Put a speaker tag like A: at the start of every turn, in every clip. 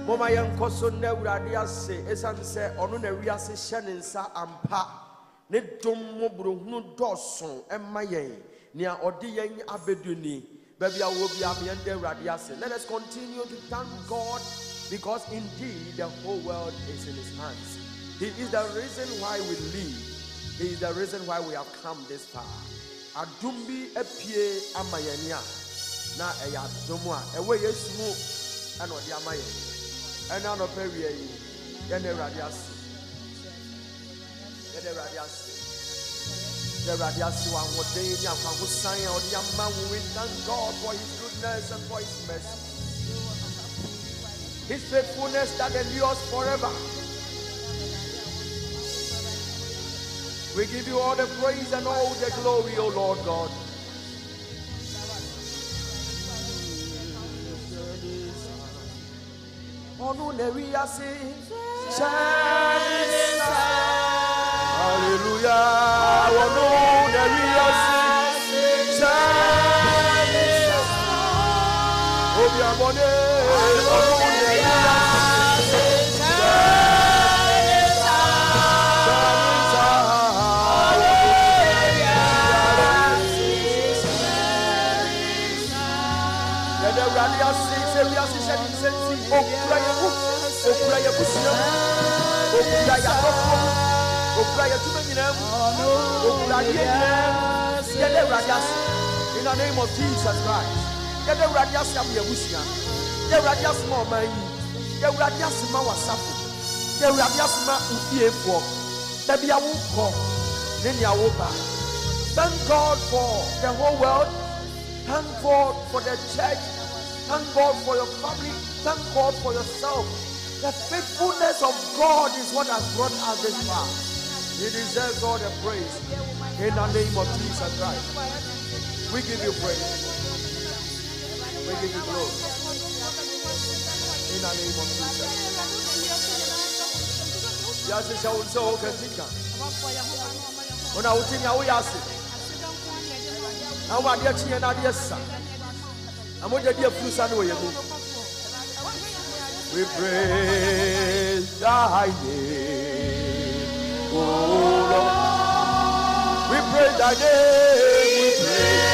A: Mama yankoso na urade ase esan se ono na wiase hye ne nsa ampa ne dom mo brohunu doso emma yen nia ode yen abeduni baby awo bia me ende urade ase. Let us continue to thank God because indeed the whole world is in his hands. He is the reason why we live. He is the reason why we have come this far. Adumbi epie amayania na eya domo a ewe yesu mu ana ode amaye ena no pewie yi ye na radiasi ye na radiasi the radiasi wa wode ni afango san ya ode ama we thank God for his goodness and for his mercy, his faithfulness that endures forever. We give you all the praise and all the glory, O Lord God. Hallelujah. In the name of Jesus Christ. Get the radius of Yabusia. The radius more money. The radius Mawasafu. The radius ma Ufie for. The Biawuko. Then Yawoba. Thank God for the whole world. Thank God for the church. Thank God for your family. Thank God for yourself. The faithfulness of God is what has brought us this far. He deserves all the praise. In the name of Jesus Christ. We give you praise. We give you glory. In the name of Jesus. Yes, it shall so continue. When I was in Yawasi, I want to see another son. I'm going to be a few son. We praise thy name, oh Lord. We praise thy name. We praise.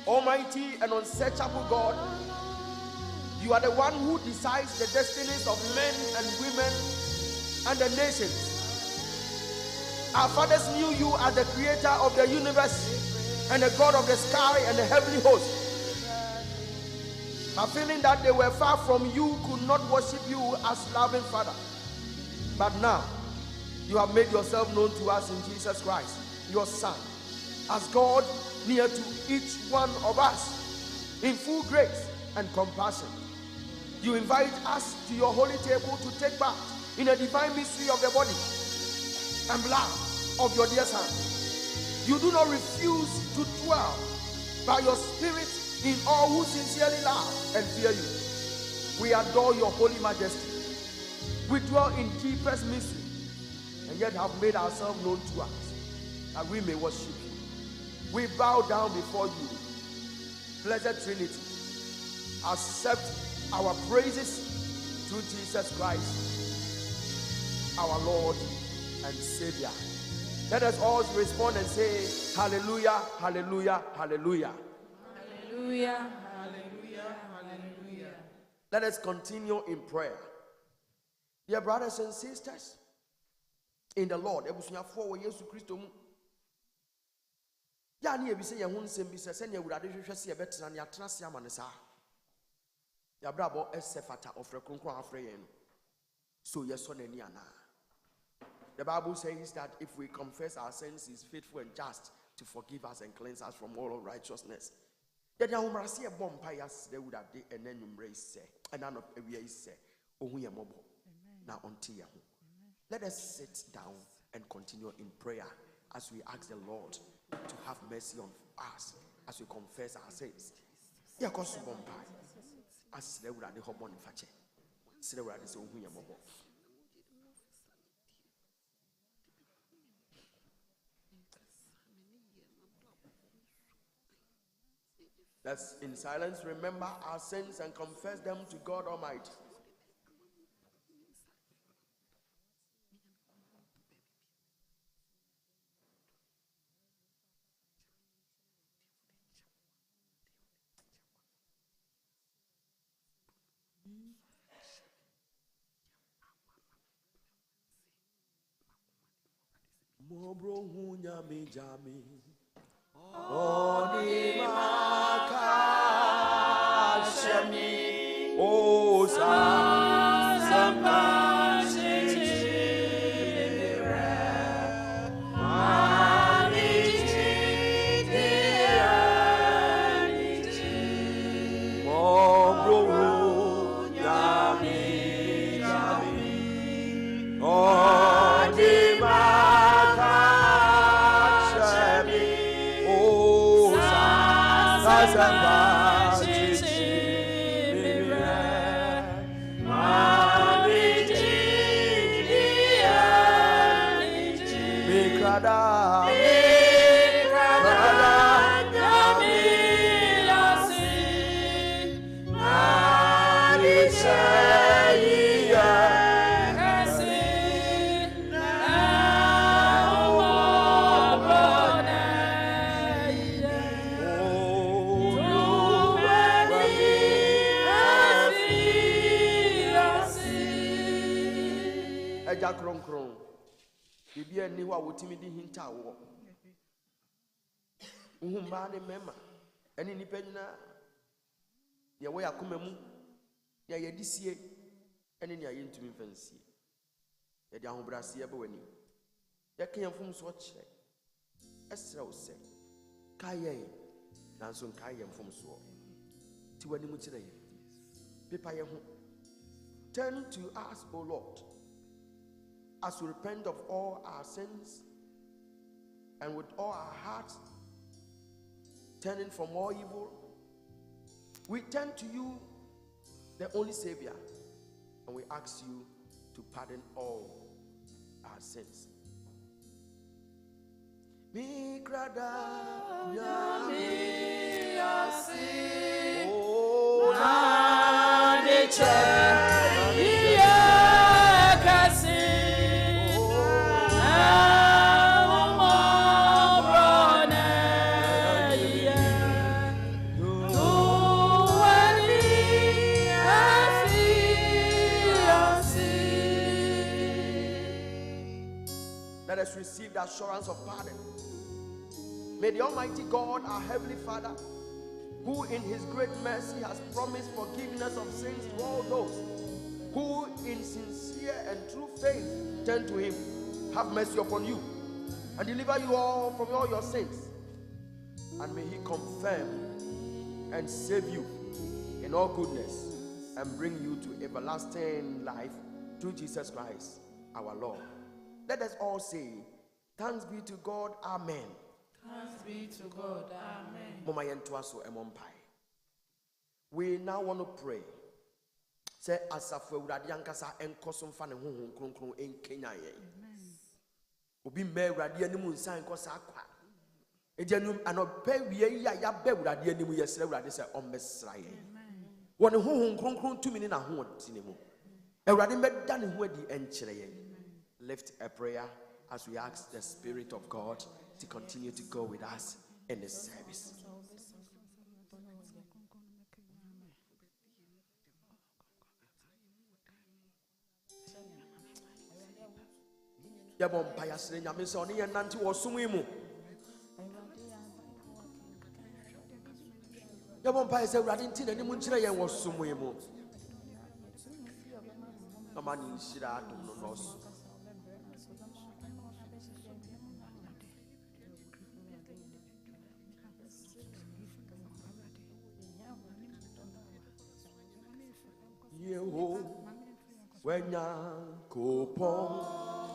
A: Almighty and unsearchable God, you are the one who decides the destinies of men and women and the nations. Our fathers knew you as the creator of the universe and the God of the sky and the heavenly host. But feeling that they were far from you, could not worship you as loving Father. But now, you have made yourself known to us in Jesus Christ, your Son, as God near to each one of us in full grace and compassion. You invite us to your holy table to take part in a divine mystery of the body and blood of your dear Son. You do not refuse to dwell by your Spirit in all who sincerely love and fear you. We adore your holy majesty. We dwell in deepest mystery and yet have made ourselves known to us that we may worship you. We bow down before you. Blessed Trinity, accept our praises through Jesus Christ, our Lord and Savior. Let us all respond and say, hallelujah, hallelujah, hallelujah.
B: Hallelujah, hallelujah, hallelujah.
A: Let us continue in prayer. Dear brothers and sisters, in the Lord, Yani ebi se ye ho nsem bi se se ne awurade hwehwe se ye betena ne atena se ama ne sa ya brabo esefata ofre kronkron afre yen so yeso nani ana. The Bible says that if we confess our sins, he is faithful and just to forgive us and cleanse us from all unrighteousness. That ya humrase e bom pa ya se awurade enanumre se enano ewie se ohu ye mobo na onti ye ho Let us sit down and continue in prayer as we ask the Lord to have mercy on us as we confess our sins. Let's in silence remember our sins and confess them to God Almighty. Mobro hunya mi jami Oni maka shemi O sa sampa shire Mani jiti Mobro hunya mi jami Oni maka shemi O sa Kron bibia ni wa wotimi di hinta wo uhumba ne mema eni nipa nyina ye wo yakoma mu ya yedisie eni ne ayentumi mfansie ye di ahobrase ebe wani ye kan fom so kire esra wo se kaye nanso kaye mfom so ti wani mu kire ye pepa ye ho turn to us, O Lord, as we repent of all our sins and with all our hearts, turning from all evil, we turn to you, the only Savior, and we ask you to pardon all our sins. Mi krada nyami asi o na neche Let us receive the assurance of pardon. May the Almighty God, our Heavenly Father, who in His great mercy has promised forgiveness of sins to all those who in sincere and true faith turn to Him, have mercy upon you and deliver you all from all your sins. And may He confirm and save you in all goodness and bring you to everlasting life through Jesus Christ, our Lord. Let us all say, thanks be to God, amen.
B: Thanks be to God, amen.
A: We now want to pray. Say, asafu uradi ankasa enkoso mfa ne honhom kronkron enkenya ye. Obi me uradi animu nsa enkosa akwa. Ejanum anope wie ya ya be uradi animu yesre uradi se ommesra ye. Woni honhom kronkron tumi ni na ho ntine mu. Uradi meda ne ho adi enkyere ye. Lift a prayer as we ask the Spirit of God to continue to go with us in this service. Yabon payasre nyame se oni yenante wo sumu mu. Yabon payase urade nti na ni mu nkire yen wo sumu mu. Amani nshira adum no noso. Yeho wenya kopon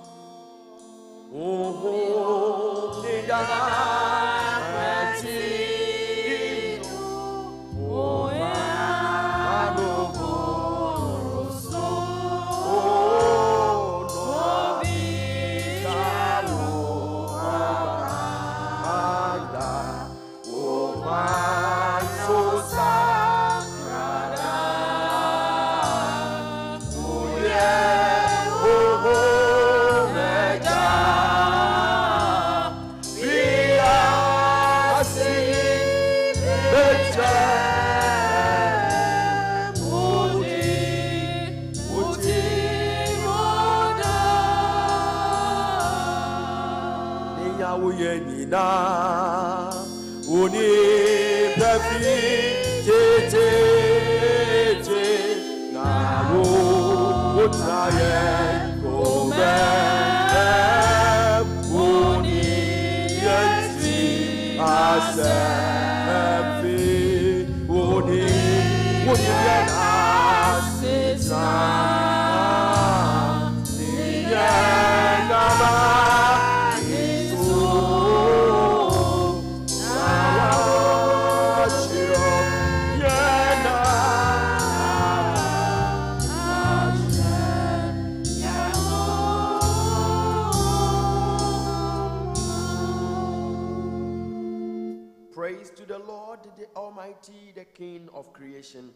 A: Praise to the Lord, the Almighty, the King of creation.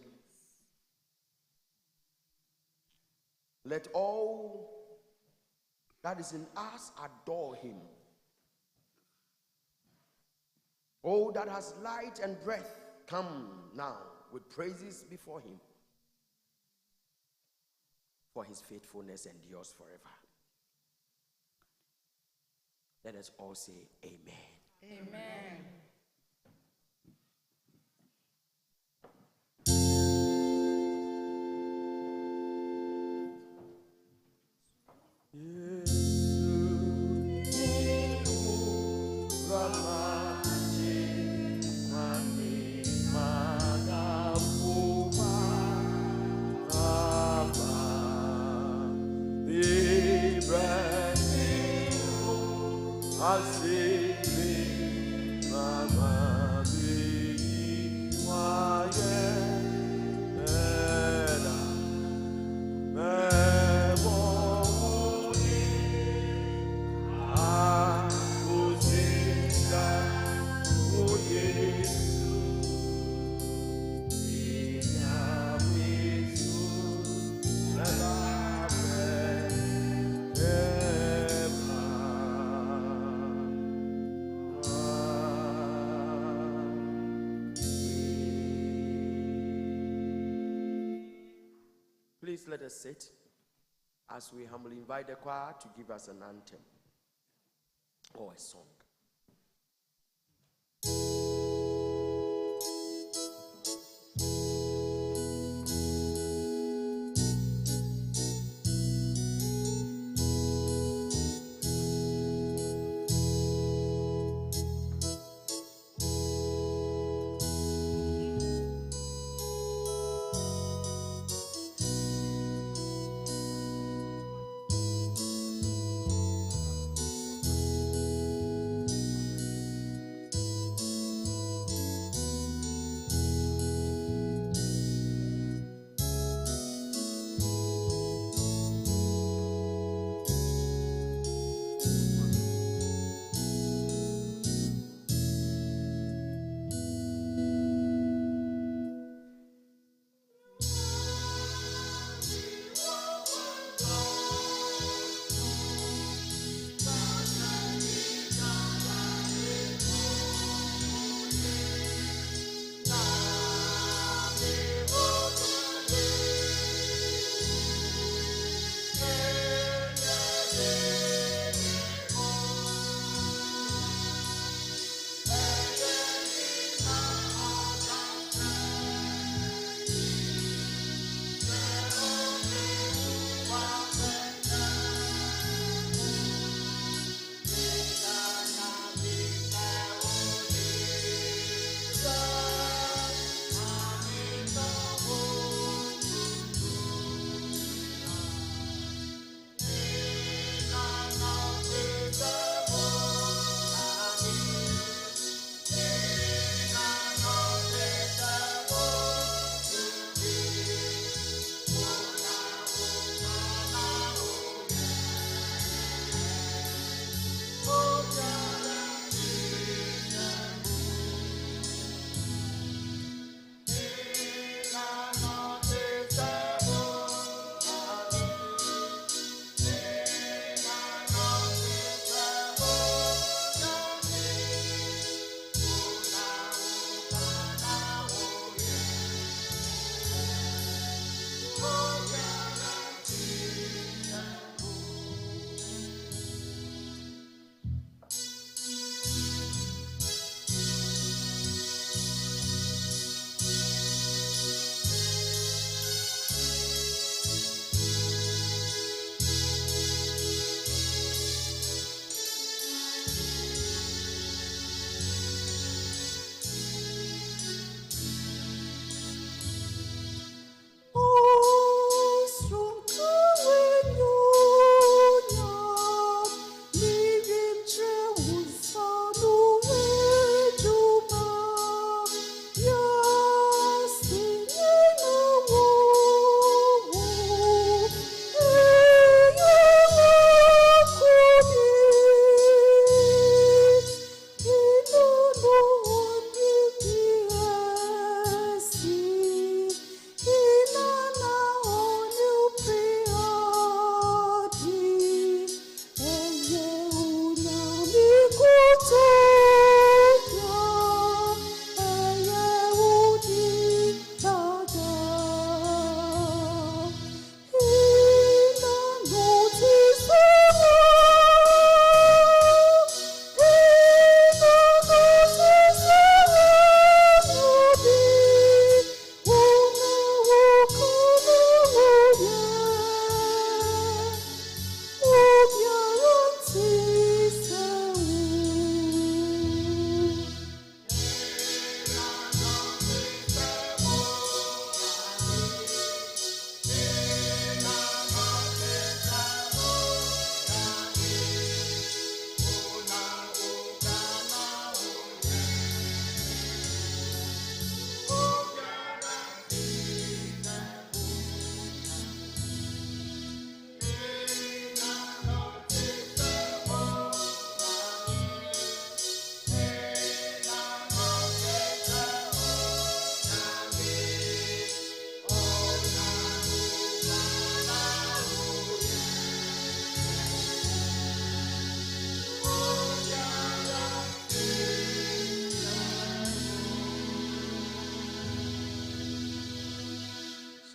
A: Let all that is in us adore him. All that has light and breath, come now with praises before him. For his faithfulness endures forever. Let us all say amen.
B: Amen.
A: Please let us sit as we humbly invite the choir to give us an anthem or a song.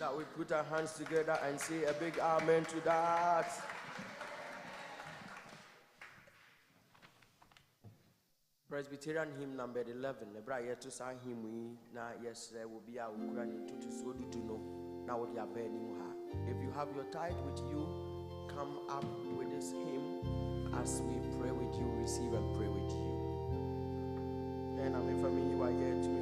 A: Shall we put our hands together and say a big amen to that? Presbyterian hymn number 11. Nebra yetu sa hymn yi na yes there will be a ukura ni tutu so do no na what ya be ni ha. If you have your tithe with you, come up with this hymn as we pray with you, receive and pray with you. And I'm informing you are here to